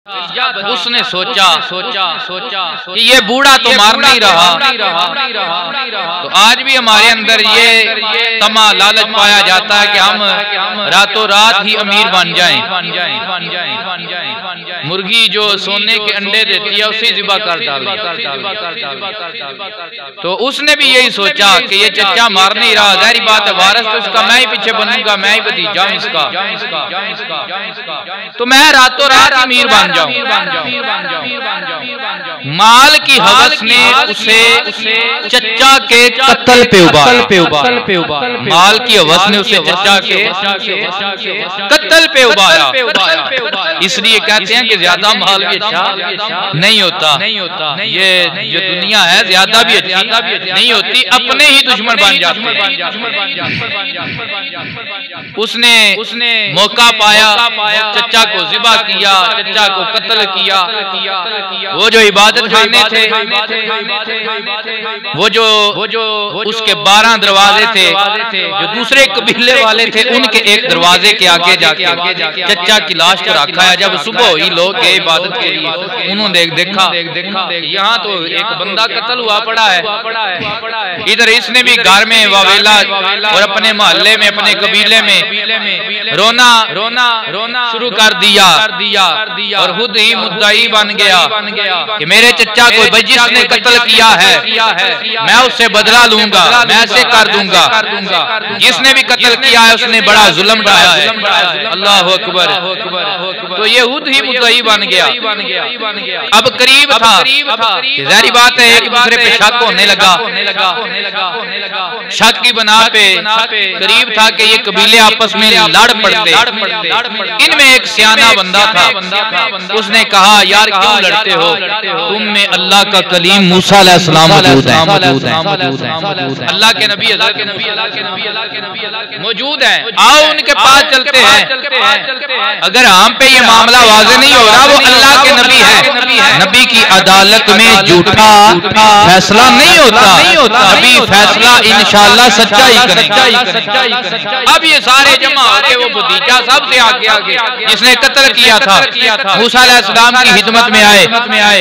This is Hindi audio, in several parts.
उसने सोचा कि ये बूढ़ा तो मार नहीं रहा, तो आज भी हमारे अंदर ये तमा लालच पाया जाता है कि हम रातों रात ही अमीर बन जाएं। मुर्गी जो सोने के अंडे देती है उसे ज़िबा कर डाले। तो उसने भी यही सोचा कि ये चच्चा मार नहीं रहा, ज़ाहिर बात है वारिस तो इसका मैं ही पीछे बनूंगा, मैं ही भतीजा हूं इसका, तो मैं रातों रात अमीर बन जाऊं। माल की हवस ने उसे चच्चा के कत्ल पे उबारा। माल की हवस ने उसे चच्चा के कत्ल पे उबारा। इसलिए कहते हैं कि ज्यादा माल भी अच्छा नहीं होता। ये जो दुनिया है ज्यादा भी अच्छी नहीं होती, अपने ही दुश्मन बन जाते हैं। उसने मौका पाया, चच्चा को ज़िबा किया, चच्चा को कत्ल किया। वो जो इबादत खाने थे, वो जो उसके 12 दरवाजे थे, जो दूसरे कबीले वाले थे, उनके एक दरवाजे के आगे जाके चच्चा की लाश को रखा है। जब सुबह हुई लोग गए इबादत के लिए, उन्होंने देखा यहाँ तो एक बंदा कत्ल हुआ पड़ा है। इधर इसने भी घर में वावेला और अपने मोहल्ले में, अपने कबीले में रोना शुरू कर दिया और खुद ही मुद्दाई बन गया कि मेरे चच्चा को जिसने कत्ल किया है मैं उससे बदला लूंगा, मैं ऐसे कर दूंगा। जिसने भी कत्ल किया है उसने बड़ा जुल्म ढाया है। अल्लाह अकबर। तो ये खुद ही मुद्दाई बन गया। अब करीब था, ज़ाहिर बात है एक दूसरे पे शक होने लगा। शक की बना पे करीब था कि ये कबीले आपस में लड़ पड़ते। इनमें एक सियाना बंदा था, उसने कहा यार क्यों लड़ते हो, तुम में अल्लाह का कलीम मूसा अलैहिस्सलाम मौजूद है। अल्लाह के नबी मौजूद है, आओ उनके पास चलते हैं। अगर हम पे ये मामला वाज़ेह नहीं हो रहा, वो अल्लाह के नबी है। नबी की अदालत में झूठा फैसला नहीं होता, नबी फैसला इंशाअल्लाह सच्चा ही करेगा। अब ये सारे जमा होके वो भतीजा सबसे आगे जिसने कत्ल किया था मूसा अलैहिस्सलाम की खिदमत में आए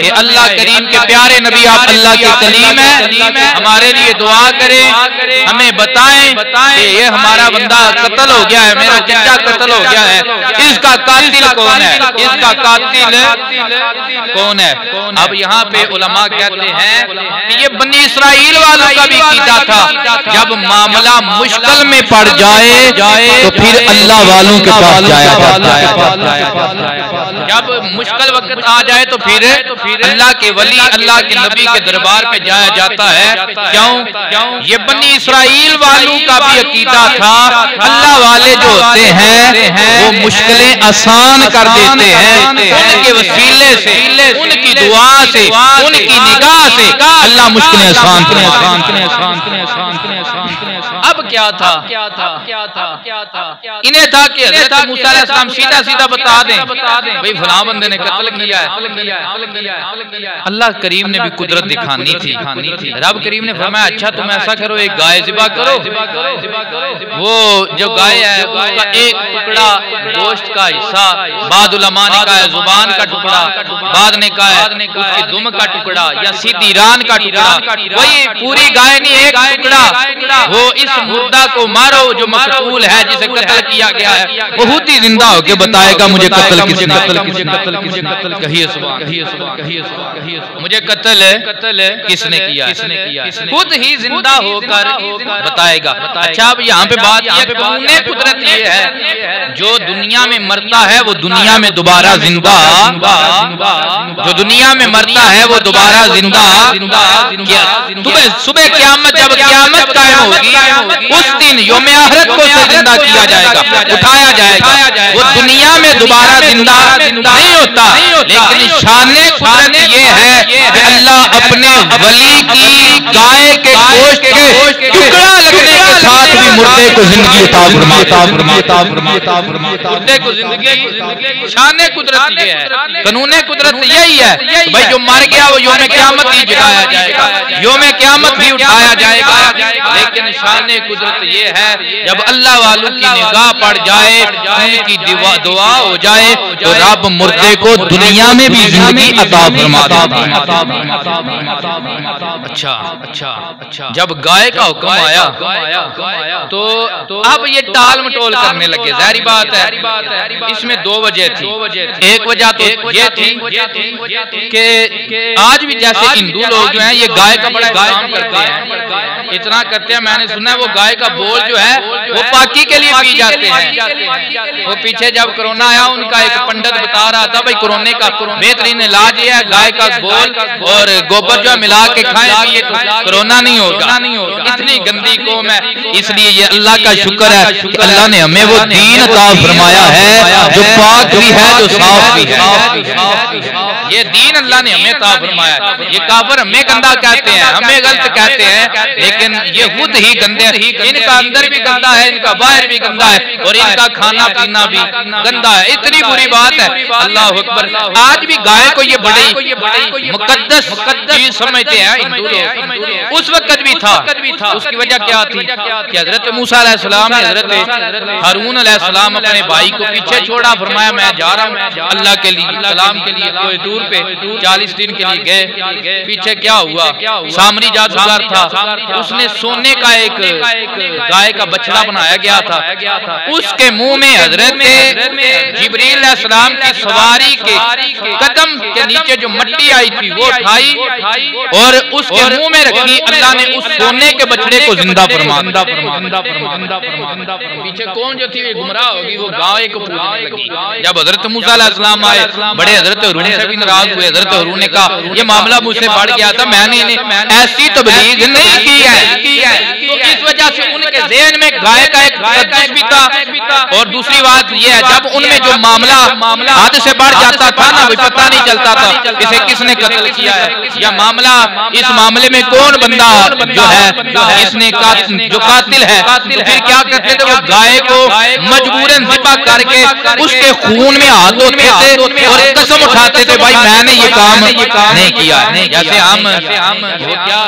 कि अल्लाह करीम के प्यारे नबी, आप अल्लाह के कलीम है, हमारे लिए दुआ करें, हमें बताएं कि ये हमारा बंदा कत्ल हो गया है, मेरा चच्चा कत्ल हो गया है, इसका कातिल कौन है, इसका कातिल कौन है। अब यहाँ पे उलमा कहते हैं कि ये बनी इस्राइल वालों का भी कीदा था, जब मामला मुश्किल में पड़ जाए तो फिर अल्लाह वालों के पास जाया जाता है। जब मुश्किल वक्त आ जाए तो फिर अल्लाह के वली, अल्लाह के नबी के दरबार पे जाया जाता है। क्यों? ये बनी इस्राइल वालों का भी अकीदा था, अल्लाह वाले जो होते हैं वो मुश्किलें आसान कर देते हैं। उनके वसीले से, उनकी दुआ से, उनकी निगाह से अल्लाह मुश्किलें आसान करें। अब क्या था? इन्हें था कि हज़रत मूसा अलैहिस्सलाम सीधा बता दें भाई फलां बंदे ने कत्ल किया है। अल्लाह करीम ने भी कुदरत दिखानी थी। रब करीम ने फरमाया अच्छा तुम ऐसा करो, एक गाय ज़िबा करो। वो जो गाय है उसका एक टुकड़ा गोश्त का हिस्सा, बाद उलमा ने कहा है जुबान का टुकड़ा, बाद ने कहा है उसकी दुम का टुकड़ा या सीधी रान का टुकड़ा। वही पूरी गाय नहीं, एक टुकड़ा। वो इस मुर्दा को मारो जो मकतूल है, जिसे कत्ल किया गया है, वो खुद ही जिंदा होके बताएगा मुझे कत्ल किसने कहिए सुभान, मुझे कत्ल किसने किया, खुद ही जिंदा होकर बताएगा। अच्छा अब यहाँ पे बात कुदरत ये है, जो दुनिया में मरता है वो दुनिया में दोबारा जिंदा, जो दुनिया में मरता है वो दोबारा जिंदा। सुबह क़यामत, जब क़यामत कायम होगी उस दिन यौम आखिरत को जिंदा किया जाएगा, उठाया जाएगा। वो दुनिया में दोबारा जिंदा नहीं होता, लेकिन शाने कुदरत ये है कि अल्लाह अपने वली की गाय के गोश्त के टुकड़ा लगने के साथ भी मुर्दे को जिंदगी अता फरमा, मुर्दे को जिंदगी। शान कुदरत ये है, कानून कुदरत यही है भाई जो मर गया वो यौम क़यामत ही जगाया जाएगा, यौम क़यामत भी उठाया जाएगा। लेकिन शान कुदरत ये है जब अल्लाह वालों की निगाह पड़ जाए, उनकी दुआ हो जाए तो रब मुर्दे को दुनिया में भी जिंदगी अता फरमा देता है। अच्छा अच्छा अच्छा। जब गाय का हुक्म आया तो अब ये टाल मटोल करने लगे। जाहिर बात है इसमें दो वजह थी। एक वजह तो ये थी कि आज भी जैसे हिंदू लोग जो हैं ये गाय का बड़ा काम करते हैं, इतना करते हैं। मैंने सुना है वो गाय का बोल जो है वो पाकी के लिए पी जाते हैं। वो पीछे जब कोरोना आया उनका एक पंडित बता रहा था भाई कोरोना का बेहतरीन इलाज ये है गाय का बोल और गोबर जो मिला के खाएं ये कोरोना नहीं होगा। इतनी गंदी कौम है। इसलिए ये अल्लाह का शुक्र है कि अल्लाह ने हमें वो दीन अता फरमाया है जो पाक भी है जो साफ भी है। ये दीन अल्लाह ने हमें अता फरमाया। ये काफिर हमें गंदा कहते हैं, हमें गलत कहते हैं, लेकिन ये खुद ही गंदे हैं। इनका अंदर भी गंदा है, इनका बाहर भी गंदा है और इनका खाना पीना भी गंदा है। इतनी बुरी बात है। अल्लाह अकबर। आज भी गाय को ये बड़ी मुकद्दस चीज समझते हैं हिंदू लोग। उस वक्त भी था। उसकी वजह क्या थी कि हजरत मूसा अलैहिस्सलाम ने हजरत हारून अलैहिस्सलाम अपने भाई को पीछे छोड़ा, फरमाया मैं जा रहा हूँ अल्लाह के लिए सलाम के लिए कोई दूर पे 40 दिन के लिए गए। पीछे क्या हुआ, सामरी जादूगर था, उसने सोने का एक गाय का बछड़ा बनाया गया था। उसके मुंह में हजरत जिब्रील अलैहिस्सलाम की सवारी के कदम के नीचे जो मिट्टी आई थी वो उठाई और उसके मुंह में रखी। अल्लाह ने उस सोने के बछड़े को जिंदा फरमा। पीछे कौन जो थी गुमराह होगी, वो गाय को पूजने लगी। जब हजरत मूसा अलैहिस्सलाम आए बड़े हजरत हारून से भी नाराज हुए। हजरत हारून ने कहा ये मामला मुझसे बढ़ गया था, मैंने ऐसी तबलीग नहीं की है। तो इस वजह से उनके ज़हन में गाय का एक मुकद्दस भी था। और दूसरी बात यह है जब उनमें जो मामला हद से बढ़ जाता था ना वो पता नहीं चलता था इसे किसने कत्ल किया है या मामला इस मामले में कौन बंदा जो है इसने जो कातिल है। तो फिर क्या करते थे वो गाय को मजबूरन ज़िबा करके उसके खून में हाथ धोते थे और कसम उठाते थे भाई मैंने ये काम नहीं किया। जैसे हम क्या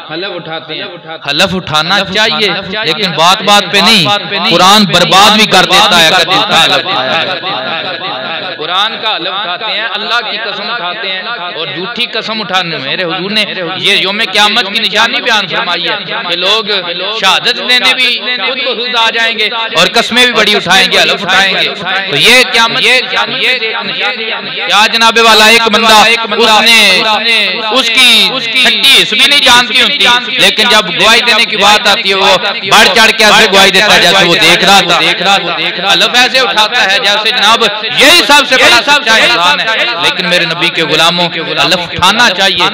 हलफ उठाते हैं, हलफ उठाना चाहिए लेकिन बात बात पे नहीं। कुरान बर्बाद भी कर देता है अगर झूठा हलफ उठाया। कुरान का हलफ उठाते हैं, अल्लाह की कसम उठाते हैं और झूठी कसम उठाने मेरे हुजूर ने ये यौम क़यामत की निशानी बयान फरमाई है कि लोग शहादत देने भी खुद ब खुद आ जाएंगे और कस्में भी बड़ी उठाएंगे, हलफ उठाएंगे। तो ये क़यामत क्या जनाबे वाला एक बंदा उसने उसकी छठी हिस्स भी नहीं जानती होती, लेकिन जब गवाही देने की बात आती है वो बढ़ चढ़ के ऐसे गवाही देता है जैसे वो देख रहा था। हलफ ऐसे उठाता है जैसे जनाब यही सबसे बड़ा सच्चा इंसान है। लेकिन मेरे नबी के गुलामों हलफ उठाना चाहिए,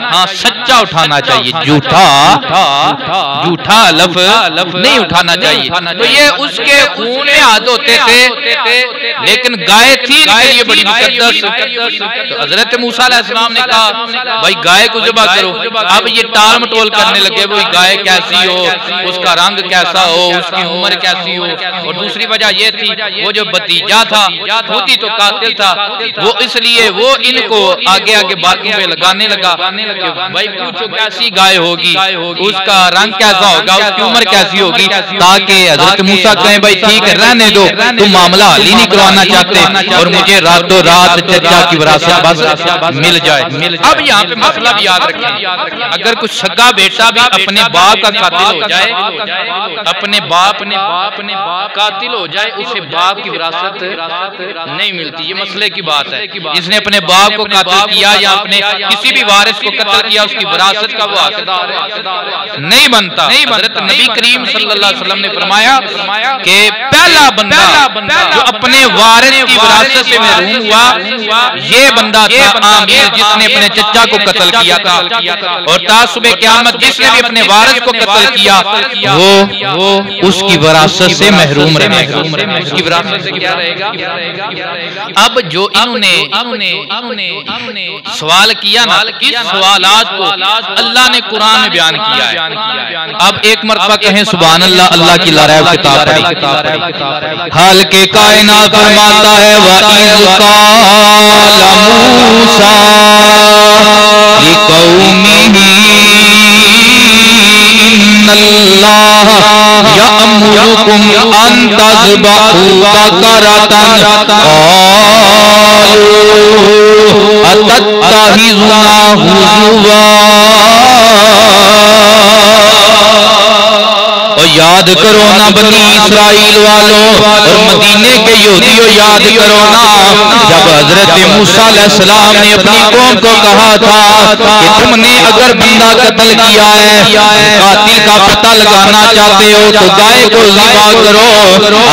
हाँ सच्चा उठाना चाहिए, झूठा हलफ नहीं उठाना चाहिए। तो ये उसके खून में हाथ होते थे लेकिन गाय थी इसके लिए बड़ी मुकद्दस। तो हजरत मूसा अलैहिस्सलाम ने कहा भाई गाय को ज़िबा करो। अब ये टाल मटोल करने लगे वो गाय कैसी हो, उसका रंग कैसा हो, उसकी उम्र कैसी हो। और दूसरी वजह ये थी वो जो भतीजा था खुद ही तो कातिल था, वो इसलिए वो इनको आगे आगे बातों पे लगाने लगा भाई पूछो कैसी गाय होगी, उसका रंग कैसा होगा, उसकी उम्र कैसी होगी, ताकि हजरत मूसा कहें भाई ठीक है रहने दो, तुम मामला हल ही नहीं करवाना चाहते और मुझे रातों रात चचा की विरासत बस मिल जाए। अब यहाँ पे मसला भी याद रखें, अगर कुछ सगा बेटा भी अपने बाप का कातिल हो जाए, अपने बाप कातिल हो जाए, उसे बाप की विरासत नहीं मिलती। ये मसले की बात है। जिसने अपने बाप को कातिल किया या अपने किसी भी वारिस को कत्ल किया उसकी विरासत का वो हकदार नहीं बनता। हज़रत नबी करीम सल्लल्लाहु अलैहि वसल्लम ने फरमाया कि पहला बंदा जो अपने वारिस की विरासत से महरूम हुआ ये बंदा था आमिर, जिसने अपने चचा को कत्ल किया था। और तासुबे क़यामत जिसने भी अपने वारिस को कत्ल किया वो उसकी विरासत से महरूम रहेगा। उसकी विरासत से क्या रहेगा? अब जो इन्होंने सवाल किया ना, इस सवालात को अल्लाह ने कुरान में बयान किया है। अब एक मरतबा कहें सुभान अल्लाह, अल्लाह की लारैब किताब पढ़ी। हाल के कायनात फरमाता है व इज़ क़ाला मूसा लिक़ौमिही इन्नल्लाह यअमुरुकुम अन तज़बहू बकरतन क़ालू अतत्तख़िज़ुना हुज़ुवा। और याद करो ना बनी इस्राइल वालों और मदीने के यहूदियों, याद करो ना जब हजरत मूसा अलैहिस्सलाम ने अपनी कौम को कहा था कि तुमने अगर बंदा कत्ल किया है, कातिल का पता लगाना चाहते हो तो गाय को ज़िबा करो।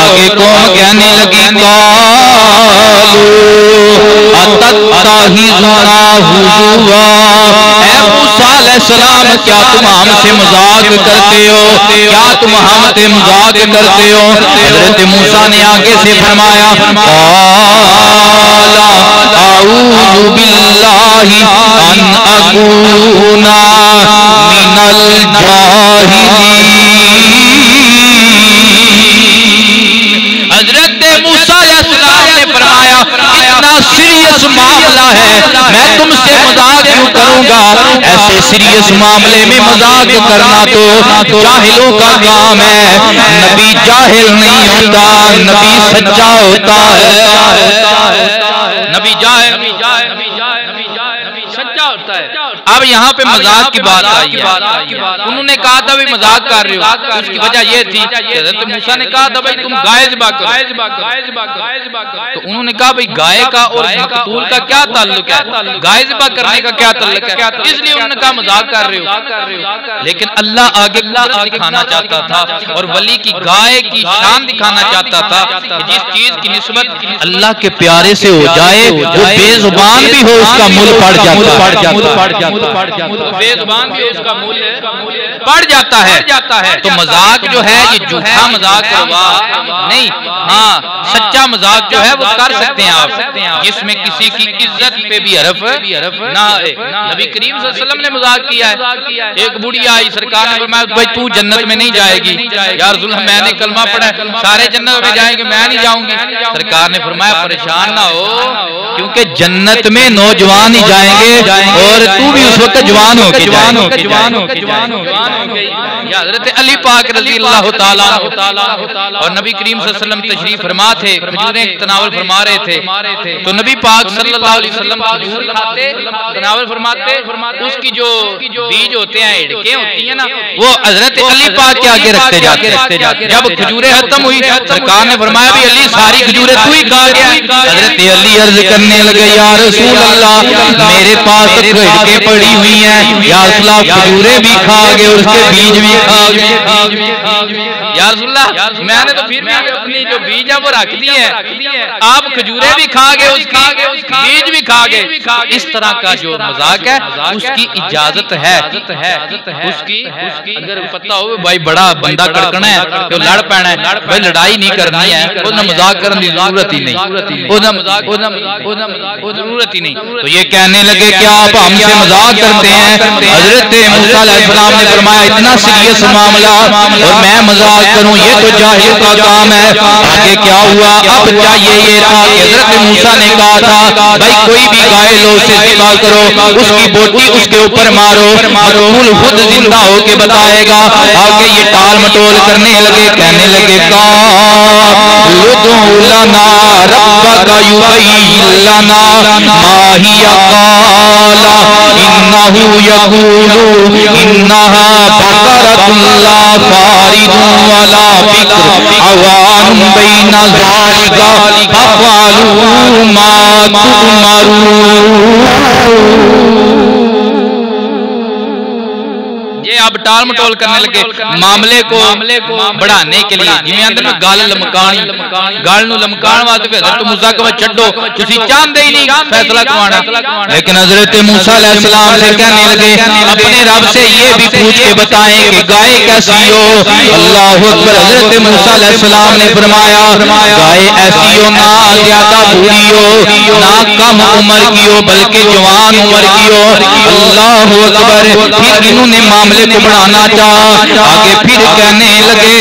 आगे कौम कहने लगी मूसा अलैहिस्सलाम क्या तुम हमसे मजाक करते हो, क्या तुम हमसे मजाक करते हो। हज़रत मूसा ने आगे से फरमाया आऊज़ु बिल्लाहि अन अकूना मिनल जाहिलीन। हज़रत मूसा अलैहिस्सलाम ने फरमाया इतना सीरियस मामला है, मैं तुमसे मजाक क्यों करूंगा। ऐसे सीरियस मामले में मजाक करना तो जाहिलों का काम है। नबी जाहिल नहीं होता, नबी सच्चा होता है। नबी जाहिल सच्चा होता है। अब यहाँ पे मजाक की बात आई है। उन्होंने कहा था भाई मजाक कर रहे हो, उसकी वजह ये थी हज़रत मूसा ने कहा था भाई तुम गाय ज़िबा करो। तो उन्होंने कहा भाई गाय का और मकतूल का क्या ताल्लुक है, गाय ज़िबा करने का क्या ताल्लुक है, इसलिए उन्होंने कहा मजाक कर रहे हो। लेकिन अल्लाह आगे दिखाना चाहता था और वली की गाय की शान दिखाना चाहता था कि जिस चीज की निस्बत अल्लाह के प्यारे से हो जाए वो बेजुबान भी हो उसका मूल्य बढ़ जाता बेजुबान भी उसका मूल्य बढ़ जाता है। तो मजाक जो है ये झूठा मजाक नहीं, हाँ सच्चा मजाक जो है वो कर सकते हैं आप, जिसमें किसी की इज्जत पे भी हरफ ना आए। नबी करीम सल्लल्लाहु अलैहि वसल्लम ने मजाक किया है। एक बुढ़िया आई, सरकार ने फरमाया भाई तू जन्नत में नहीं जाएगी। या रसूल अल्लाह मैंने कलमा पढ़ा है, सारे जन्नत में जाएंगे, मैं नहीं जाऊंगी। सरकार ने फरमाया परेशान ना हो, क्योंकि जन्नत में नौजवान ही जाएंगे और तू भी उस वक्त जवान हो के हज़रत अली पाक रज़ी अल्लाह तआला और नबी करीम सल्लल्लाहु अलैहि वसल्लम तशरीफ फरमा थे, खजूरें तनावल फरमा रहे थे। तो नबी पाक सल्लल्लाहु अलैहि वसल्लम खजूर खाते, तनावल फरमाते, उसकी जो बीज होते हैं, हिड़कें होती हैं ना, वो हज़रत अली पाक के आगे रखते जाते। जब खजूरें खत्म हुई सरकार ने फरमाया भी अली सारी खजूरें तू ही खा गया। हज़रत अली अर्ज करने लगे या रसूल अल्लाह मेरे पास हिड़कें पड़ी हुई हैं, या रसूल अल्लाह खजूरें भी खा गए और उसके बीज भी खा गए। या रसूल अल्लाह मैंने तो फिर भी अपनी जो बीज है वो रख दी है, आप खजूरें भी खा गए, उसकी बीज भी खा गए। इस तरह का जो मजाक है उसकी इजाजत है। उसकी अगर पता हो भाई बड़ा बंदा कड़कना है तो लड़ पैना है, भाई लड़ाई नहीं करनी है, उसने मजाक करने की जरूरत ही नहीं, जरूरत ही नहीं। तो ये कहने लगे कि आप हमसे मजाक करते हैं। हजरत मूसा अलैहिस्सलाम ने फरमाया इतना सीरियस मामला और मैं मजाक करूं, ये तो जाहिल का काम है। आगे क्या हुआ, अब चाहिए ये था कि हजरत मूसा ने कहा था भाई कोई भी गाय लो उसे ज़िबा करो, उसकी बोटी उसके ऊपर मारो, मकतूल खुद जिंदा होके बताएगा। आगे ये टाल मटोल करने लगे, कहने लगे लना रब्बका युबय्यिन लना मा हिया क़ाला इन्नहु यक़ूलु इन्नहा बक़रतुन ला फ़ारिदुन वला बिक्र अवानुम बैना ज़ालिका फ़अलू मा तुमरून। ये आप टाल मटोल करने लगे मामले को बढ़ाने के लिए, जिवें अंदर में गल लमकानी, गल नूं लमकाण वास्ते हज़रत मूसा को छड्डो, तुसीं चाहते ही नहीं फैसला करवाना। लेकिन हज़रत मूसा अलैहिस्सलाम से कहने लगे अपने रब से ये भी पूछ के बताएं कि गाय कैसी हो। अल्लाहु अकबर। हज़रत मूसा अलैहिस्सलाम ने फरमाया गाय ऐसी हो ना ज्यादा बूढ़ी हो ना कम उम्र की हो बल्कि जवान उम्र की हो। अल्लाहु अकबर। फिर इन्होंने मामले को बढ़ाना चाहा, आगे फिर कहने लगे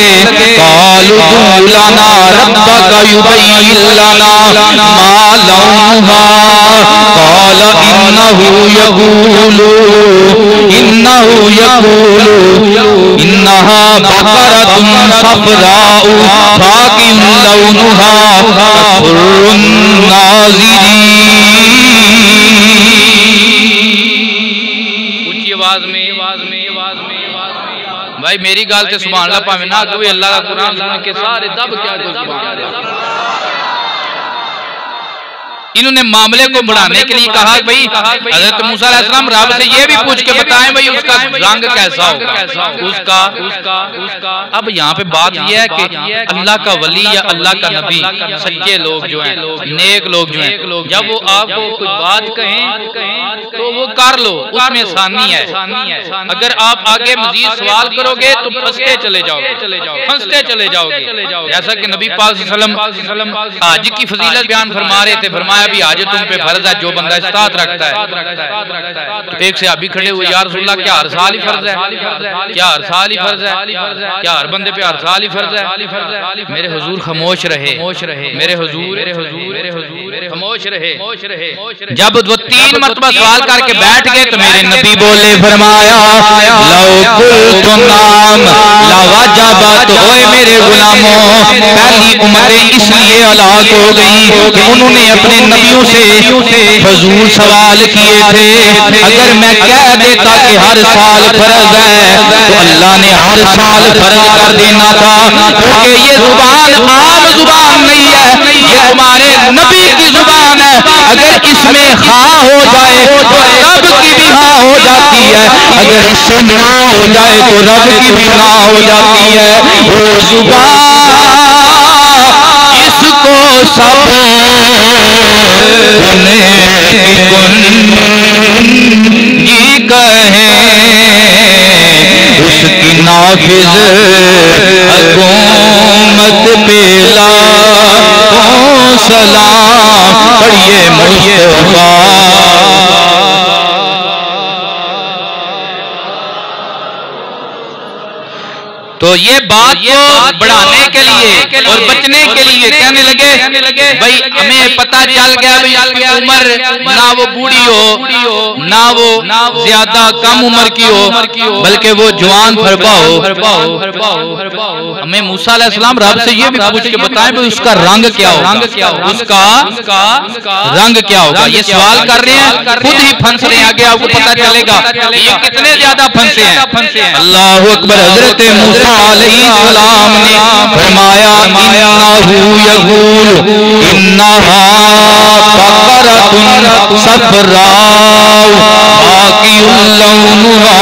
कालू दुलाना रब्बका युबय्यिन लना मा लौनुहा काला इन्नहु यकूलु इन्नहा बकरतुन सफराउ फाकिहुन लौनुहा तसुर्रुन नाज़िरीन। ऊंची आवाज में भाई मेरी गाल से सुभान अल्लाह भावें ना कोई अल्लाह का कुरान सुन के सारे दब क्या कोई सुभान अल्लाह। इन्होंने मामले को बढ़ाने के लिए कहा भाई हज़रत मूसा अलैहिस्सलाम रब से ये भी पूछ के बताएं भाई उसका रंग कैसा होगा उसका। अब यहाँ पे बात यह है कि अल्लाह का वली या अल्लाह का नबी सच्चे लोग जो हैं नेक लोग जो हैं जब वो आपको कुछ बात कहें तो वो कर लो, उसमें आसानी है। अगर आप आगे मजीद सवाल करोगे तो फंसते चले जाओगे। जैसा कि नबी पाक सल्लल्लाहु अलैहि वसल्लम आज की फजीलत बयान फरमा रहे थे, फरमाया भी आज तुम पे फर्ज है जो बंदा इस्तात रखता है। तो एक से अभी खड़े हुए या रसूल अल्लाह क्या हर साल ही फर्ज है, क्या हर साल ही फर्ज है, क्या हर बंदे पे हर साल ही फर्ज है। मेरे हुजूर खामोश रहे, मेरे हुजूर खामोश रहे। जब वो 3 मरतबा सवाल करके बैठ गए तो मेरे नबी बोले फरमाया लौ कुल्तु नाम लवजबत। ओए मेरे गुलामों पहली उम्मतें इसलिए हलाक हो गई कि उन्होंने अपने नबियों से फजूल सवाल किए थे। अगर मैं कह देता कि हर साल फर्ज है तो अल्लाह ने हर साल फर्ज कर देना था, क्योंकि ये जुबान आम जुबान नहीं है, ये हमारे नबी की जुबान है। अगर इसमें हाँ हो जाए तो रब की भी हाँ हो जाती है, अगर इससे ना हो जाए तो रब की भी ना हो जाती है। वो जुबान इसको सब जी कहे उसकी नाफिज हुकूमत पे लाखों सलाम पढ़िए मुस्तफा। तो ये बात को बढ़ाने के लिए और बचने के लिए कहने लगे भाई हमें पता चल गया भाई उम्र ना वो बूढ़ी हो ना वो ज्यादा कम उम्र की हो बल्कि वो जवान फरबा हो। हमें मूसा अलैहिस्सलाम रब से ये भी पूछ के बताएं भाई उसका रंग क्या होगा, उसका रंग क्या होगा। ये सवाल कर रहे हैं, खुद ही फंस रहे हैं, आगे आपको पता चलेगा ये कितने ज्यादा फंसे हैं। अल्लाहु अकबर। हजरत मूसा अलैहिस्सलाम ने फरमाया इन्नहु यक़ूलु इन्नहा बकरतुन सफराउ फाकिहुन लौनुहा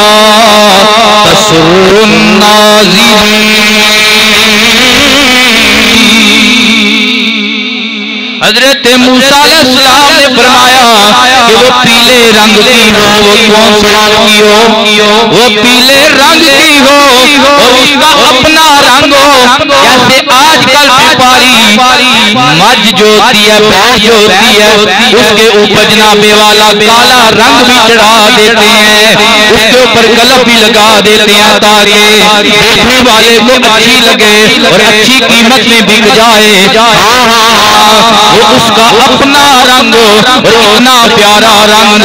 तसुर्रुन नाज़िरीन। हजरत मूसा अलैहिस्सलाम ने फरमाया कि वो पीले रंग की हो, वो कौन सा रंग की हो, वो पीले रंग की हो और उसका अपना रंग हो। जैसे आजकल व्यापारी मज जो होती है भैंस जो होती है उसके ऊपर जनाबे वाला काला रंग भी चढ़ा देते हैं, उसके ऊपर कलम भी लगा देते हैं ताकि देखने वाले को अच्छी लगे और अच्छी कीमत में बिक जाए। वो उसका अपना रंग और इतना प्यारा रंग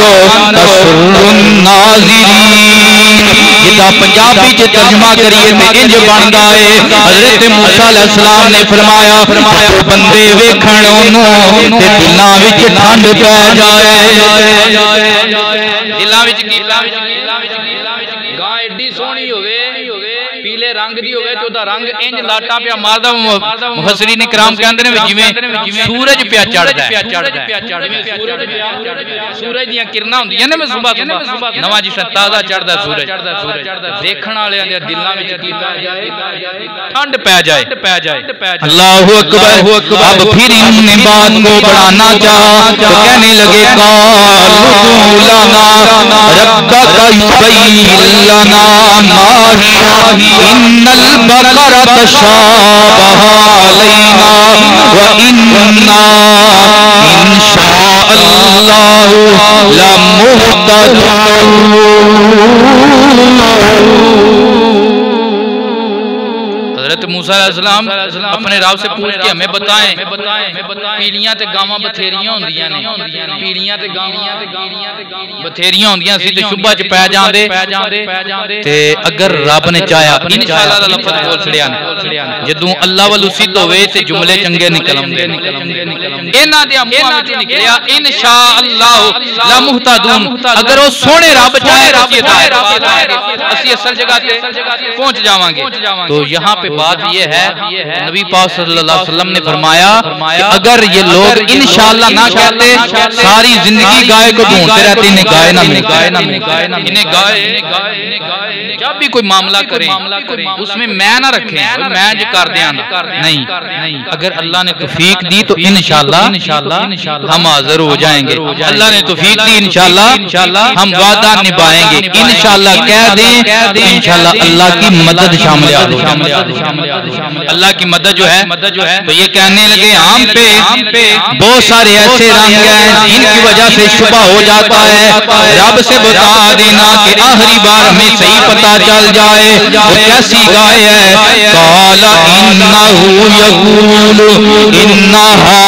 तसुर्रुन नाज़िरीन। जिदा पंजाबी च तर्जमा करिए तो इंज बनदा है हजरत मूसा अलैहिस्सलाम ने फरमाया जो बंदे वेखण ओनू ते दिलां विच ठंड पै जाए। दिलां विच गां एडी सोहनी होवे पीले रंग दी होवे तो रंग इंज लाटा पिया मारदा मुफस्सिरीन इकराम कहंदे ने जिवें सूरज पिया चढ़दा है सूरज दी किरणां हुंदियां ने सुबह नवा जिस ताजा चढ़दा सूरज देखण वाले दे दिलां विच ठंड पै जाए अल्लाहु अकबर। अब फिर इन्होंने बात को बढ़ाना चाहा तो कहने लगे रब्बका युबय्यिन लना मा हिया इन्नल बकरा तशाबहा अलैना व इन्ना इंशाअल्लाहु लमुहतदून। हज़रत मूसा अलैहिस्सलाम अपने रब से पूछ के हमें बताएं पीलियां ते गावां बथेरियां होंदियां ने पीलियां ते गावां बथेरियां होंदियां सी ते शुबा च पै जांदे ते अगर रब ने चाहा इंशाअल्लाह दा लफ्ज़ बोल छड़िया ने जदों अल्लाह वल्लों सिद्ध होवे ते जुमले चंगे निकलणगे इन्हां दे मुंहां विच निकलिया इंशाअल्लाह ला मुहतदून। अगर वो सोने रब चाहे असि असल जगह पे पहुंच जावांगे। तो यहाँ पे बात ये है नबी पाक सल्लल्लाहु अलैहि वसल्लम ने फरमाया कि अगर ये लोग इंशाअल्लाह ना कहते सारी जिंदगी गाय को ढूंढते रहते इन्हें गाय ना मिले इन्हें गाय जब भी कोई मामला करें उसमें मैं ना रखें मैं जो कर दिया नहीं अगर अल्लाह ने तौफीक दी तो इंशाअल्लाह हम हाजिर हो जाएंगे। अल्लाह ने तौफीक दी इंशाअल्लाह हम वादा निभाएंगे इंशाअल्लाह कह दें इंशाअल्लाह अल्लाह की मदद शामिल अल्लाह की मदद जो है तो ये कहने लगे आम पे बहुत सारे ऐसे रंग हैं जिनकी वजह से शुबा हो जाता है। रब से बता देना कि आखिरी बार हमें सही पता चल जाए वो कैसी गाय है। काला इन्नहु यकूलु इन्नहा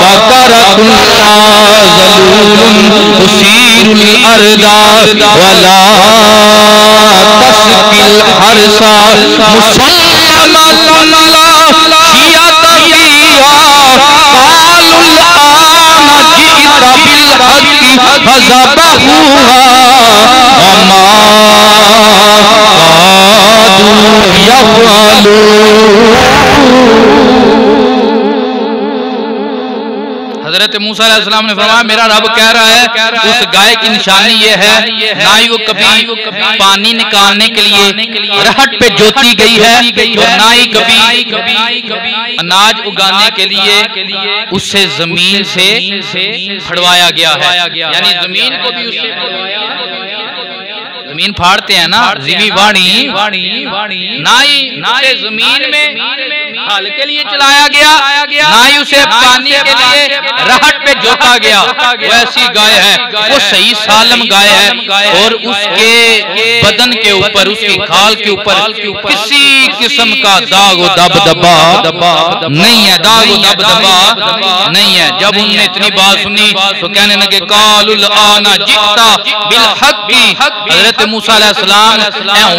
बकरतुन ज़लूलुन तुसीरुल अर्दा वला तस्किल हरसा मुसल्लमतुन ला शियत फीहा कालुल आना जिता बिल हक़्क़ि फज़बहुहा वमा कादू यफ़अलून। हज़रत मूसा अलैहिस्सलाम ने फरमाया मेरा रब कह रहा है उस गाय की निशानी ये है ना ही वो कभी पानी निकालने के लिए रहट पे जोती गई है और ना ही कभी अनाज उगाने के लिए उससे जमीन से फड़वाया गया है। यानी जमीन को भी उससे जमीन फाड़ते हैं ना जीवी वाणी ना ही जमीन में हल के लिए चलाया गया ना ही उसे पानी के लिए रहट पे जोता गया। वैसी गाय है वो सही सालम गाय है और उसके बदन के ऊपर उसकी खाल के ऊपर किसी किस्म का दाग व दबदबा नहीं है नहीं है। जब उन्होंने इतनी बात सुनी तो कहने लगे कालुल आना जिता बिल हक़्क़ि। हज़रत मूसा अलैहिस्सलाम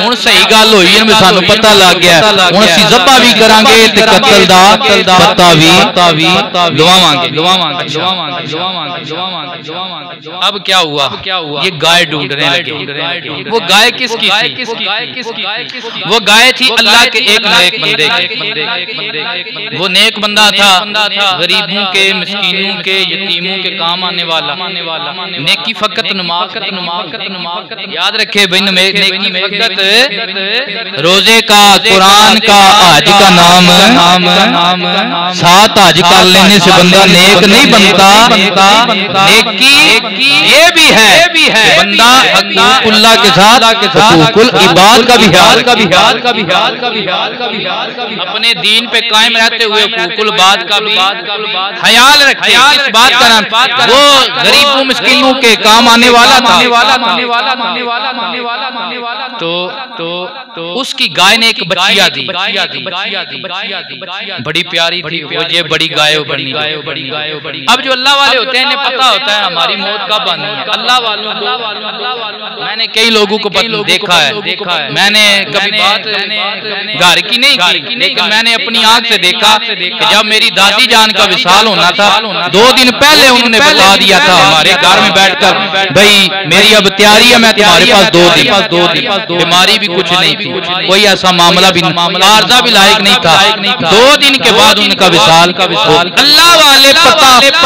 हुण सही गल होई है सानू पता लग गया हुण असीं ज़ब्हा भी करांगे ते कत्ल दा पता भी लवावांगे। अब क्या हुआ ये गाय ढूंढने लगे। वो गाय किसकी थी? वो गाय थी अल्लाह के एक नेक बंदे की। वो नेक बंदा था गरीबों के मिस्कीनों के यतीमों के काम आने वाला नेकी फकत नुमा याद रखे भाई नेकी फकत रोजे का कुरान का आज का नाम सात आज कर लेने से बंदा नेक नहीं बनता। नेकी ये भी है बंदा हक़ुक़ुल्लाह के साथ हक़ुक़ुल इबाद का भी अपने दीन पे कायम रहते हुए हक़ुक़ुल इबाद का भी ख्याल रखे। इस बात का नाम वो गरीबों मिस्कीनों के काम आने वाला था। तो उसकी गाय ने एक बच्चिया दी बड़ी प्यारी थी वो ये बड़ी गाय बनी। अब जो अल्लाह वाले होते हैं, इन्हें पता होता है हमारी मौत कब आनी है। अल्लाह वालों को मैंने कई लोगों को देखा है, मैंने कभी बात घर की नहीं की, लेकिन मैंने अपनी आंख से देखा कि जब मेरी दादी जान का विसाल होना था, 2 दिन पहले उन्होंने बता दिया था हमारे घर में बैठकर, भाई मेरी अब तैयारी है, मैं तुम्हारे पास 2 दिन, बीमारी भी कुछ नहीं थी, कोई ऐसा मामला भी आर्जा भी लायक नहीं था। 2 दिन के बाद उनका विसाल। अल्लाह वाले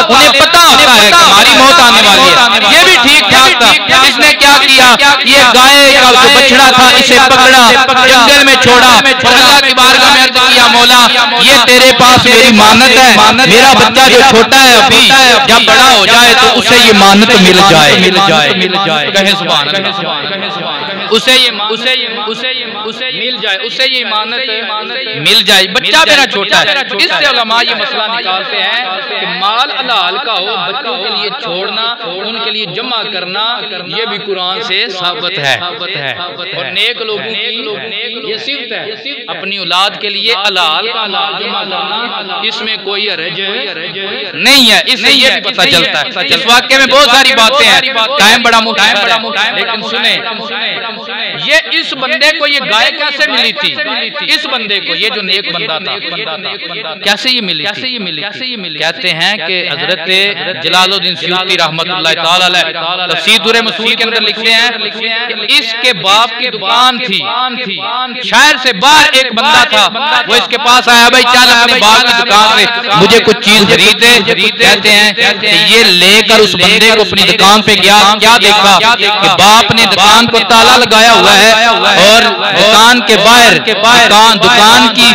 उन्हें पता होता है कि हमारी मौत आने वाली है। ये भी ठीक ठाक था। इसने क्या किया, ये गाय का जो बछड़ा था इसे पकड़ा, जंगल में छोड़ा, अल्लाह की बारगाह में अर्ज किया, मौला ये तेरे पास मेरी मानत है, मेरा बच्चा जो छोटा है अभी जब बड़ा हो जाए तो उसे ये मानत मिल जाए। कहे सुभान अल्लाह। उसे ये मानत मिल जाए, बच्चा मेरा छोटा है। इससे उलमा ये मसला निकालते हैं कि माल हलाल का हो, बच्चों के लिए छोड़ना, उनके लिए जमा करना, ये भी कुरान से साबित है। और नेक लोगों की ये सिफ्त है, अपनी औलाद के लिए हलाल का माल जमा करना, इसमें कोई हरज नहीं है। इससे ये भी पता चलता है। इस वाक्य में बहुत सारी बातें हैं, टाइम बड़ा मुख्तसर है, लेकिन सुने ये इस बंदे को ये गाय कैसे मिली थी? इस बंदे को, ये जो नेक बंदा था, कैसे ये मिली? कहते हैं कि हजरत जलालुद्दीन सयूती रहमतुल्लाह तआला अलैह तफसीर दुर्र मसूल के अंदर लिखते हैं कि इसके बाप की दुकान थी, शहर से बाहर एक बंदा था, वो इसके पास आया, भाई चल अपने बाप की दुकान से मुझे कुछ चीज खरीद दे। कहते हैं कि ये लेकर उस बंदे को अपनी दुकान पे गया, क्या देखा कि बाप ने दुकान को ताला लगाया हुआ है और दुकान के बाहर दुकान की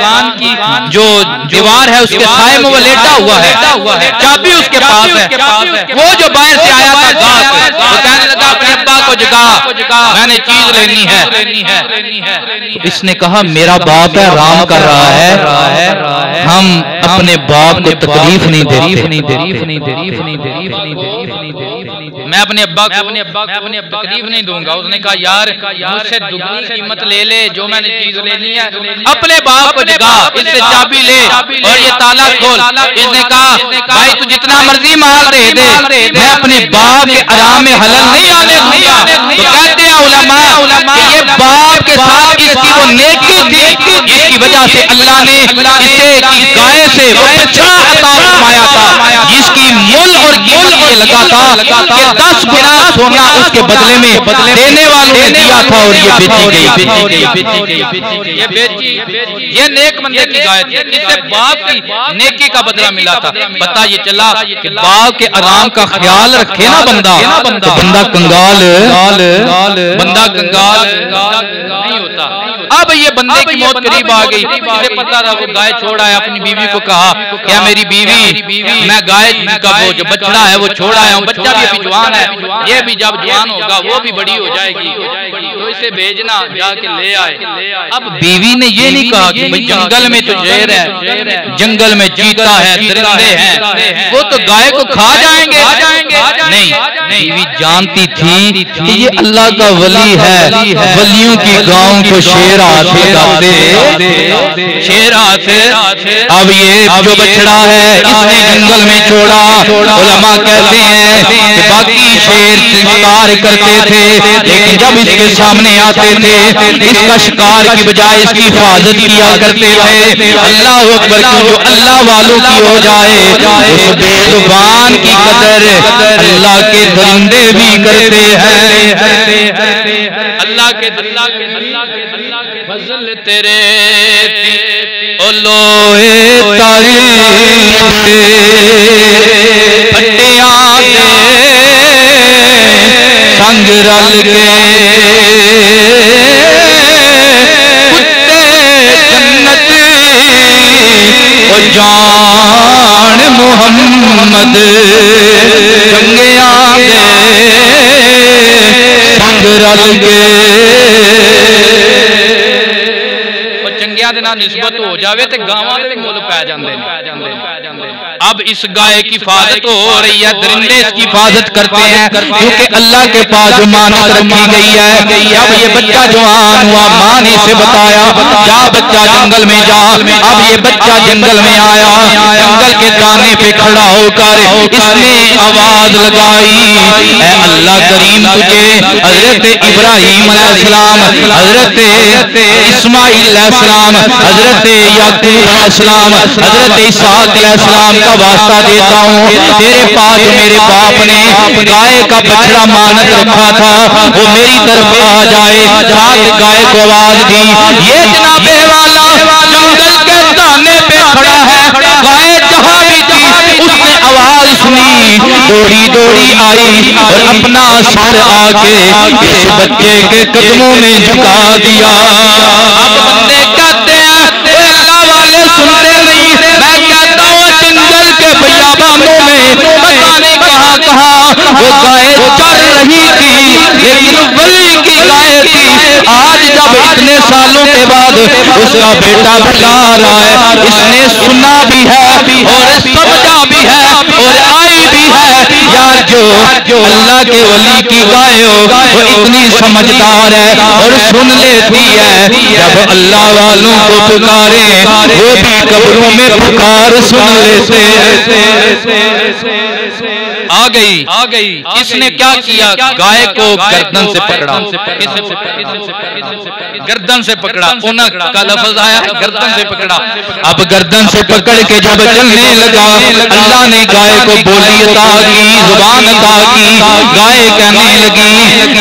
जो दीवार है उसके साए में वो लेटा हुआ है, चाबी उसके पास है। वो जो बाहर से आया था गाहक, वो कहने लगा अपने अब्बा को जगा, मैंने चीज लेनी है। इसने कहा मेरा बाप है, आराम कर रहा है, हम अपने बाप को तकलीफ नहीं देते। मैं अपने अब्बा को तकलीफ नहीं दूंगा। उसने कहा यार मुझसे दुगनी कीमत ले ले, जो मैंने चीज लेनी है, अपने बाप को जगा, इससे चाबी ले और ये ताला खोल। इसने कहा भाई तू जितना मर्जी माल दे दे, मैं अपने बाप के आराम में हलल नहीं आने दूंगा। तो कहते हैं उलमा कि ये बाप के साथ इसकी वो नेकी थी, जिसकी वजह से अल्लाह ने इसे गाय से वो बच्चा अता फरमाया था, जिसकी मुल और कीमत ये लगा था कि 10 गुना सोना उसके बदले में देने वालों ने दिया था और ये बेची गई। ये नेक बंदे की गाय थी, इससे बाप की नेकी का बदला मिला था। पता ये चला कि बाप के आराम का ख्याल रखे ना बंदा, तो बंदा कंगाल नहीं होता। अब ये बंदे की मौत करीब आ गई, इसे पता था, वो गाय छोड़ आया, अपनी बीवी को कहा क्या मेरी बीवी, मैं गाय का वो जो बछड़ा है वो छोड़ आया हूँ, बच्चा भी अभी जवान है, ये भी जब जवान होगा वो भी बड़ी हो जाएगी, तो इसे भेजना, जाके ले आए। अब बीवी ने ये नहीं कहा कि भाई जंगल में तो शेर है, जंगल में चीता है, दरिंदे हैं, वो तो गाय को खा जाएंगे। नहीं, बीवी जानती थी कि ये अल्लाह का वली है, वलियों की गांव को शेर आते शेर आते। अब ये जो बछड़ा है इसने जंगल में छोड़ा। उलमा कहते हैं कि बाकी शेर शिकार करते थे, लेकिन जब इसके सामने आते थे इसका शिकार की बजाय इसकी हिफाजत किया करते थे। अल्लाह अकबर, जो अल्लाह वालों की हो जाए उस बेजुबान की कदर अल्लाह के दरिंदे भी करते हैं। अल्लाह के फजल तेरे ओ लोहे तारी फटिया संग रल के ओ जान मोहम्मद चंगिया संग रल के चंगिया दे नाल निस्बत हो जावे ते गावां दे मुल पै जांदे ने। अब इस गाय की हिफाजत हो रही है, दरिंदे इसकी हिफाजत करते हैं क्योंकि अल्लाह के पास जमानत रखी गई है। जब ये बच्चा जवान हुआ, माँ ने इसे बताया जा बच्चा जंगल में जा। अब ये बच्चा जंगल में आया, जंगल के दाने पे खड़ा होकर इसने आवाज लगाई, ऐ अल्लाह करीम तुझे हजरत इब्राहीम अलैहिस्सलाम, हजरत इस्माइल अलैहिस्सलाम, हजरत याकूब अलैहिस्सलाम, हजरत इसहाक अलैहिस्सलाम का वास्ता देता हूँ, तेरे पास मेरे बाप ने गाय का बछड़ा मानत रखा था, वो मेरी तरफ आ जाए। साथ गाय को आवाज दी, ये जनाबे वाला जंगल के दाने पे खड़ा है। गाय जहाँ भी थी उसने आवाज सुनी, दौड़ी दौड़ी आई और अपना सर आके इस बच्चे के कदमों में झुका दिया। अब बंदे कहते हैं अल्लाह वाले सुनते नहीं, मैं कहता हूँ जंगल के बियाबानों में पता नहीं कहाँ कहाँ वो गाय चर रही थी, लेकिन वली की गाय थी। आज जब इतने सालों के बाद उसका बेटा बुला रहा है, इसने सुना भी है और समझा भी है और आई भी है। यार जो अल्लाह के वली की गाय हो वो इतनी समझदार है और सुन लेती है। जब अल्लाह वालों को पुकारे वो भी कब्रों में पुकार सुन लेते हैं। आ गई इसने क्या किया, गाय को गर्दन से पकड़ा, गर्दन से पकड़ा, उन्हें का लफ्ज आया गर्दन से पकड़ा। अब गर्दन से पकड़ के जब चलने लगा, अल्लाह ने गाय को बोली अता की, जुबान अता की। गाय कहने लगी,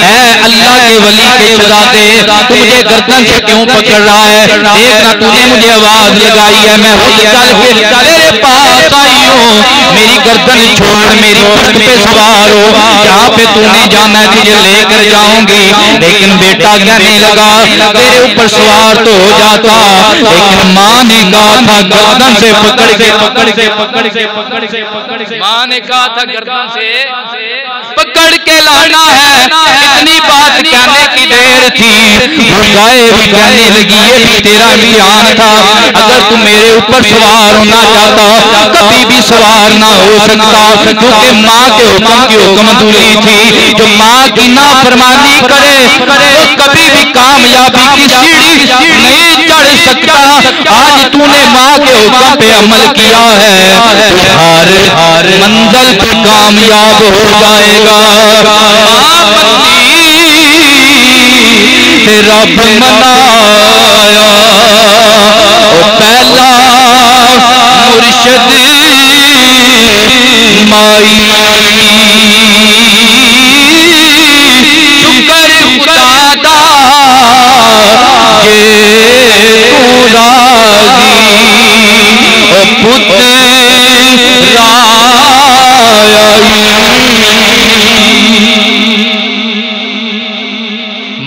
ऐ अल्लाह के वली के शहजादे, तू मुझे गर्दन से क्यों पकड़ रहा है? देखना तूने मुझे आवाज लगाई है, मैं खुद चल के तेरे पास आई हूँ। मेरी गर्दन छोड़, मेरी पट पे सवार हो, जहाँ पे तूने जाना है तुझे लेकर जाऊंगी। लेकिन बेटा कहने लगा, तेरे ऊपर सवार तो हो जाता, लेकिन माँ ने कहा था गर्दन से पकड़ के माँ ने कहा था गर्दन से पकड़ के लाना है। इतनी बात कहने की देर थी, गाय भी कहने लगी, ये भी तेरा इम्तिहान था। अगर तू मेरे ऊपर सवार होना चाहता कभी भी सवार ना हो सकता, क्योंकि माँ के हुक्म की हुक्मदुली थी। जो माँ की नाफरमानी करे वो कभी भी कामयाबी की सीढ़ी नहीं चढ़ सकता। आज तूने माँ के हुक्म पे अमल किया है, हर मंजिल पे कामयाब हो जाएगा। रब मनाया पहला मुर्शिद माई, शुक्र खुदा दा ये तू राजी ओ पुत्र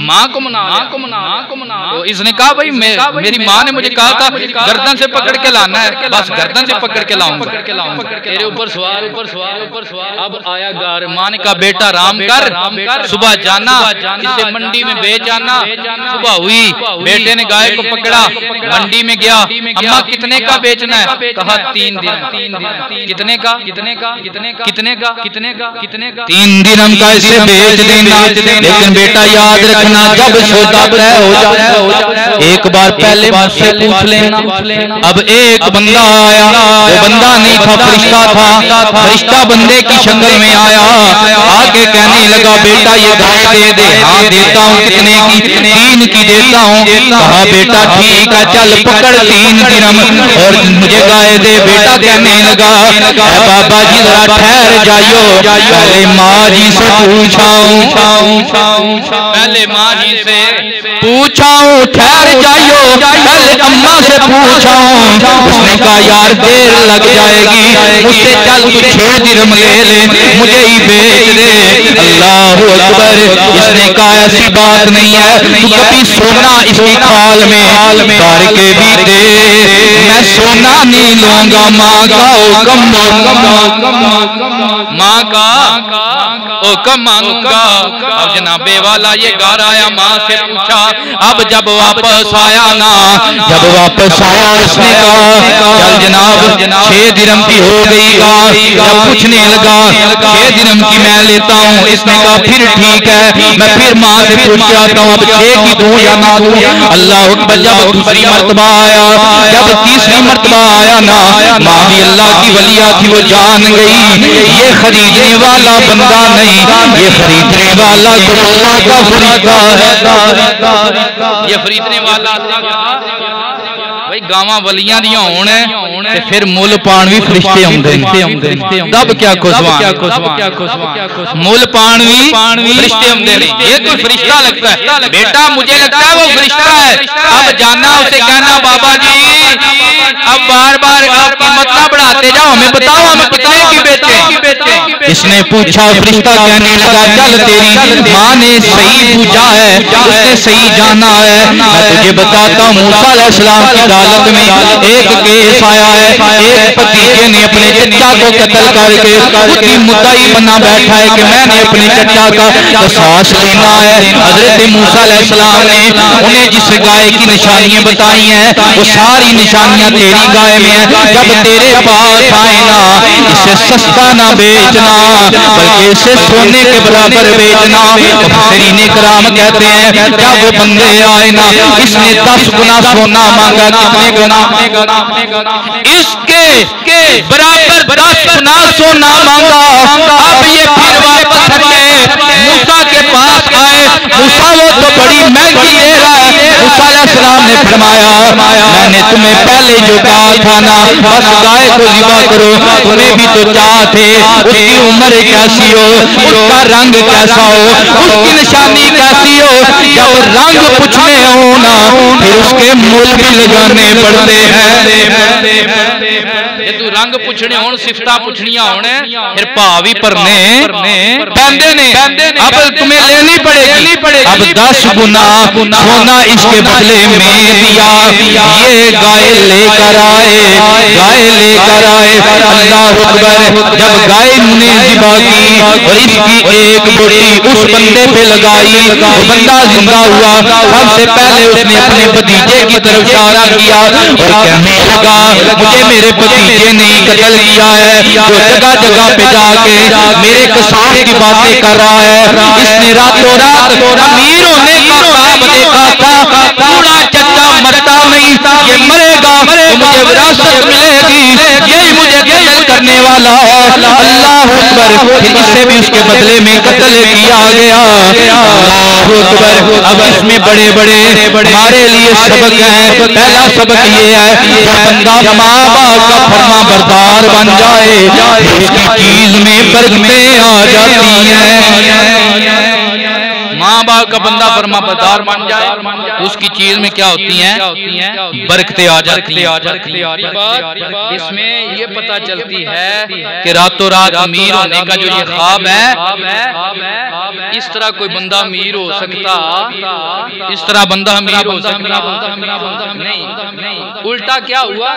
माँ को मना तो इसने कहा भाई मेरी माँ ने मुझे कहा था गर्दन से पकड़ के लाना है, बस गर्दन से पकड़ के लाऊंगा, तेरे ऊपर सवार। अब आया घर, माँ ने कहा बेटा राम कर, सुबह जाना इसे मंडी में बेच आना। सुबह हुई, बेटे ने गाय को पकड़ा, मंडी में गया। अम्मा कितने का बेचना है? कहा 3 दिन। कितने का? 3 दिन का इसे बेच देना। लेकिन बेटा याद रखना, जब सौदा तय हो जाए एक बार पहले मुझसे पूछ लेना। अब एक बंदा आया, वो बंदा नहीं था, फरिश्ता था। फरिश्ता बंदे की शक्ल में आया, आके कहने लगा बेटा ये गाय दे दे। हाँ देता हूँ। कितने की? 3 की देता हूँ। कहा बेटा ठीक है, चल पकड़ 3 दिरहम और मुझे गाय दे। बेटा कहने लगा बाबा जी जरा ठहर जाइयो, पहले माँ जी से पूछाऊं, पहले माँ जी से पूछाऊं, ठहर जाइयो, पहले अम्मा से पूछाऊं। उसने कहा यार देर लग जाएगी, मुझसे चल तू 6 दिरहम ले ले, मुझे ही बेच दे। अल्लाह अकबर। इसने कहा ऐसी बात नहीं है, तू कभी सोना इसकी खाल में करके भी दे, मैं सोना नहीं लूंगा। माँ का हुक्म, माँ का हुक्म मानूंगा। अब जनाबे वाला ये घर आया, माँ से पूछा। अब जब वापस आया ना, जब वापस आया इसने कहा चल जनाब 6 दिरहम की हो गई। जब पूछने लगा 6 दिरहम की मैं लेता हूँ। इसने कहा फिर ठीक है, मैं फिर माँ से पूछ के आता हूँ अब 6 की दूं या ना दूं। अल्लाह अकबर। जब दूसरी मर्तबा आया, जब तीसरी मर्तबा आया ना, माँ भी अल्लाह की वलिया थी, वो जान गई ये खरीदने वाला बंदा नहीं, ये खरीदने वाला तो अल्लाह का फरीदा है। ये खरीदने वाला भाई गावां वलियां दियां होण ते फिर मुल पाण भी फरिश्ते आउंदे ने। तब क्या खुशवान मुल पाण भी फरिश्ते आउंदे ने। ये कोई फरिश्ता लगता है बेटा, मुझे लगता है वो फरिश्ता है। अब जाना उसे कहना बाबा जी अब बार बार आप कीमत ना बढ़ाते जाओ, हमें बताओ हम कितने की बेचें। इसने पूछा, फरिश्ता कहने लगा चल तेरी माँ ने सही पूछा है, उसने सही जाना है। मैं तुझे बताता हूँ मूसा अलैहिस्सलाम की अदालत में एक केस आया है। एक भतीजे ने अपने चचा को कत्ल करके उसकी मुद्दाई बना बैठा है कि मैंने अपने चचा का कसास लेना है। हजरत मूसा अलैहिस्सलाम ने उन्हें जिस गाय की निशानियां बताई हैं वो सारी निशानियां तेरी गाय में है। जब तेरे पास आए ना इसे सस्ता ना बेचना बल्कि इसे सोने के बराबर बेचना। मुफस्सिरीन किराम कहते हैं जब वो बंदे आए ना इसने 10 गुना सोना मांगा। कितने गुना? इसके बराबर 10 गुना सोना मांगा। अब ये फिर वापस हटे मूसा के पास आए। मूसा वो तो बड़ी महंगी ले रहा है। मूसा अलैहिस्सलाम ने फरमाया मैंने तुम्हें पहले जो कहा था ना बस गाय को ज़िबा करो, तुम्हें भी तो चाह थे उसकी उम्र कैसी हो, उसका रंग कैसा हो, उसकी निशानी कैसी हो। जब रंग पूछने हो ना फिर उसके मूल भी लगाने पड़ते हैं। ये तू रंग पूछने हो सिफता पूछनिया होने फिर भाव भी भरने पैंदे ने। अब तुम्हें लेनी पड़ेगी। अब 10 गुना सोना इसके बदले में दिया। ये गाय लेकर आए, गाय लेकर आए। अल्लाह अकबर। जब गाय ने ज़िबा की और इसकी एक बोटी उस बंदे पे लगाई, वो बंदा जिंदा हुआ। सबसे पहले उसने अपने भतीजे की तरफ इशारा किया और कहने लगा मुझे मेरे भतीजे ने कत्ल किया है, जो जगह जगह पे जाके मेरे कसास की बातें कर रहा है। इसने रातों रात अमीर होने का ख्वाब देखा था। पूरा चचा मरता नहीं, ये मरेगा तो मुझे विरासत मिलेगी, यही मुझे कत्ल करने वाला है। अल्लाह अकबर। फिर इससे भी उसके बदले में कत्ल किया गया। अल्लाह अकबर। अब इसमें बड़े बड़े हमारे लिए सबक है। पहला सबक ये है जो बंदा माँ बाप का फरमा बरदार बन जाए उसकी चीज में बरकतें आ जाती हैं। माँ बाप का बंदा फरमा बरदार बन जाए तो उसकी चीज में क्या होती हैं? बरकतें आ जाती हैं। इसमें ये पता चलती है कि रातों रात अमीर होने का जो ये ख्वाब है इस तरह कोई बंदा अमीर हो सकता, इस तरह बंदा अमीर हो सकता नहीं। उल्टा क्या हुआ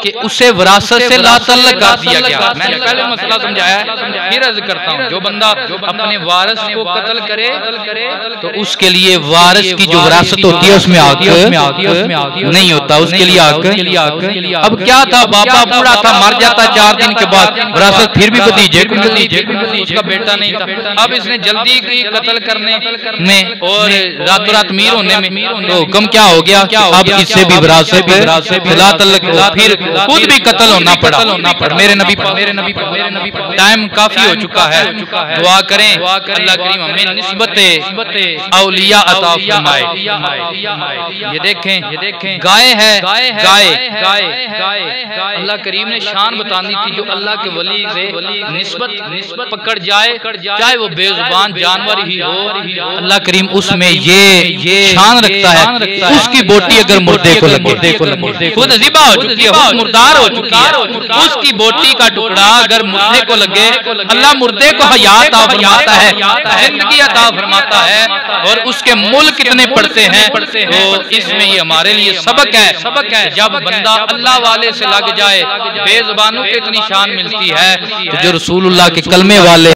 कि उसे विरासत से लातल्लक कर दिया गया। मैंने पहले मसला समझाया, फिर अर्ज करता हूँ जो बंदा अपने वारिस को कत्ल करे तो उसके लिए वारिस की जो विरासत होती है उसमें हक नहीं होता, उसके लिए हक। अब क्या था बाबा बूढ़ा था मर जाता 4 दिन के बाद विरासत फिर भी भतीजे को, उसका बेटा नहीं था। अब इसने जल्दी की कत्ल करने में और रातों रात अमीर होने में तो हुक्म क्या हो गया? अब इससे भी विरासत फिर खुद भी कत्ल होना पड़ा। मेरे नबी टाइम काफी हो चुका है। दुआ करें अल्लाह करीम हमें निस्बत औलिया अता फरमाए। ये देखें गाय है, गाय अल्लाह करीम ने शान बतानी थी जो अल्लाह के वली से निस्बत पकड़ जाए चाहे वो बेजुबान जानवर ही हो। अल्लाह करीम उसमें ये शान रखता है उसकी बोटी अगर मुर्दे को लगे खुद ज़िबा हो चुकी है, मुर्दार हो चुकी है, उसकी बोटी का टुकड़ा अगर मुर्दे को लगे अल्लाह मुर्दे को हयात अता फरमाता है, जिंदगी अता फरमाता है। और उसके मूल कितने पड़ते हैं तो इसमें ये हमारे लिए सबक है। जब बंदा अल्लाह वाले से लग जाए बेजुबानों को इतनी शान मिलती है तो जो रसूलुल्लाह के कलमे वाले